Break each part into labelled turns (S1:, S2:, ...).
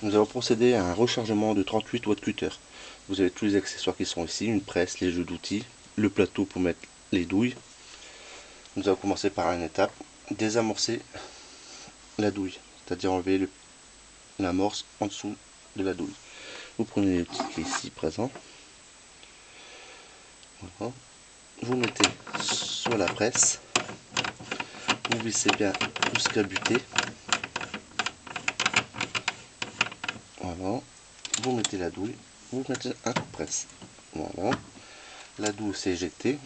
S1: nous allons procéder à un rechargement de 38 watts cutter. Vous avez tous les accessoires qui sont ici, une presse, les jeux d'outils, le plateau pour mettre les douilles. Nous allons commencer par une étape, désamorcer la douille, c'est-à-dire enlever l'amorce en dessous de la douille. Vous prenez le petit qui est ici présent, voilà. Vous mettez sur la presse, vous vissez bien jusqu'à buter, voilà. Vous mettez la douille, vous mettez un coup de presse, voilà. La douille s'est éjectée,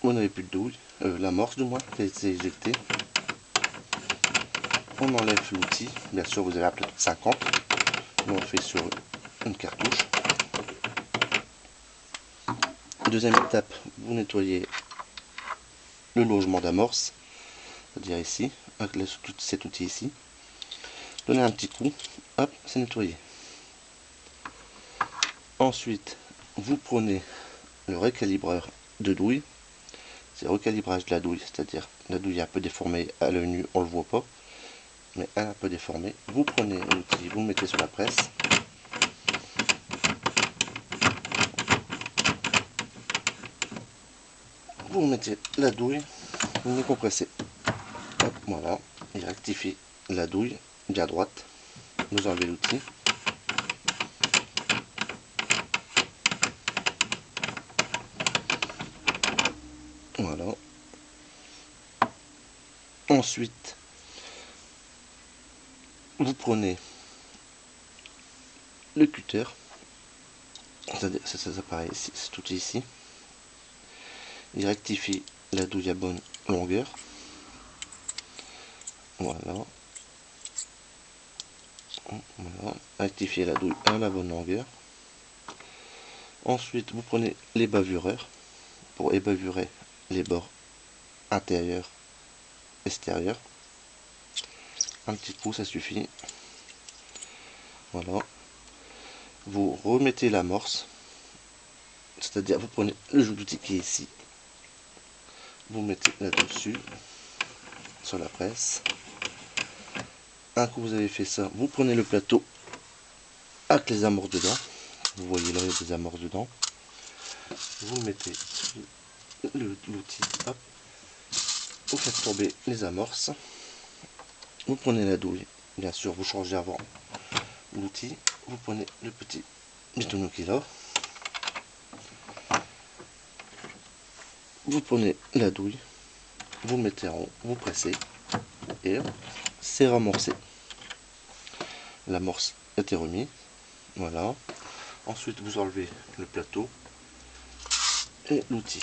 S1: vous n'avez plus de douille, l'amorce du moins s'est éjectée. On enlève l'outil, bien sûr vous avez un plateau de 50, nous on le fait sur une cartouche. Deuxième étape, vous nettoyez le logement d'amorce, c'est-à-dire ici, avec cet outil ici. Donnez un petit coup, hop, c'est nettoyé. Ensuite, vous prenez le recalibreur de douille. C'est le recalibrage de la douille, c'est-à-dire la douille est un peu déformée à l'œil nu, on le voit pas, mais elle est un peu déformée. Vous prenez l'outil, vous le mettez sur la presse. Vous mettez la douille, vous le compressez. Hop, voilà, il rectifie la douille bien droite. Vous enlevez l'outil. Voilà. Ensuite, vous prenez le cutter, c'est-à-dire ça apparaît ici, cet outil ici. Il rectifie la douille à bonne longueur. Voilà. Voilà. Rectifiez la douille à la bonne longueur. Ensuite, vous prenez les bavureurs pour ébavurer les bords intérieurs, extérieurs. Un petit coup, ça suffit. Voilà. Vous remettez l'amorce, c'est-à-dire vous prenez le jeu d'outil qui est ici, vous mettez là-dessus, sur la presse. Un coup vous avez fait ça, vous prenez le plateau avec les amorces dedans. Vous voyez là, il y a des amorces dedans. Vous mettez l'outil, hop, vous faites tomber les amorces. Vous prenez la douille, bien sûr, vous changez avant l'outil. Vous prenez le petit bitonneau qui est là. Vous prenez la douille, vous mettez en haut, vous pressez et c'est ramorcé. L'amorce était remise. Voilà. Ensuite, vous enlevez le plateau et l'outil.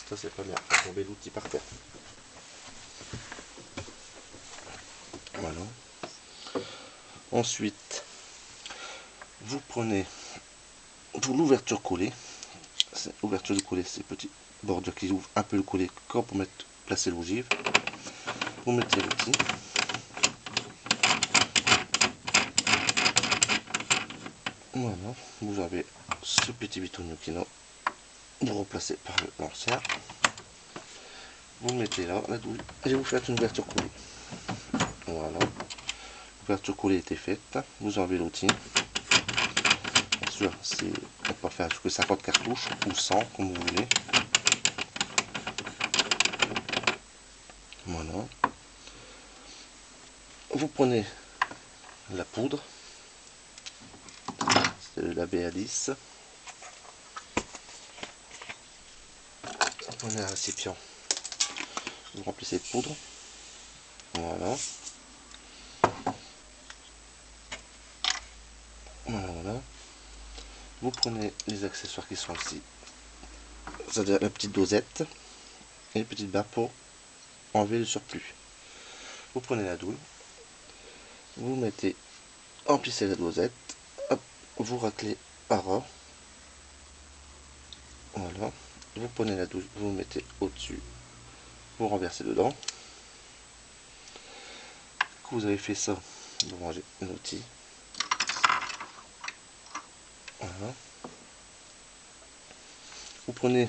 S1: Ça, c'est pas bien. Tomber l'outil par terre. Voilà. Ensuite, vous prenez l'ouverture collée. L'ouverture du collet, c'est petit bordure qui ouvre un peu le collet comme pour placer l'ogive. Vous mettez l'outil. Voilà, vous avez ce petit bitonneau qui est là. Vous remplacez par l'ancien. Vous mettez là la douille et vous faites une ouverture collée. Voilà, l'ouverture collée était faite. Vous enlevez l'outil. Bien sûr, on peut faire jusqu'à 50 cartouches ou 100 comme vous voulez. Voilà. Vous prenez la poudre, c'est la BA10. Vous prenez un récipient, vous remplissez de poudre. Voilà. Voilà. Vous prenez les accessoires qui sont ici, c'est-à-dire la petite dosette et une petite barre pour enlever le surplus. Vous prenez la douille, vous mettez, remplissez la dosette, hop, vous raclez par ras. Voilà. Vous prenez la douille, vous mettez au-dessus, vous renversez dedans. Quand vous avez fait ça, vous rangez l'outil. Voilà. Vous prenez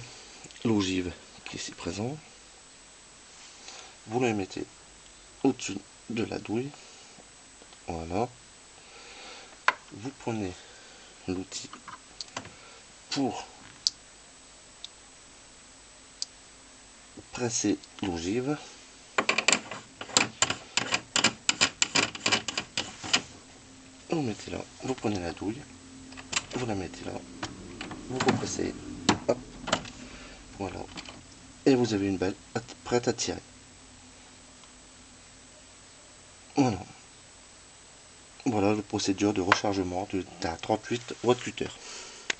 S1: l'ogive qui est ici présent. vous le mettez au-dessus de la douille. Voilà. Vous prenez l'outil pour presser l'ogive. Vous mettez là, vous prenez la douille, vous la mettez là, vous repressez, hop, voilà, et vous avez une balle prête à tirer. Voilà. Voilà la procédure de rechargement d'un 38 watt cutter.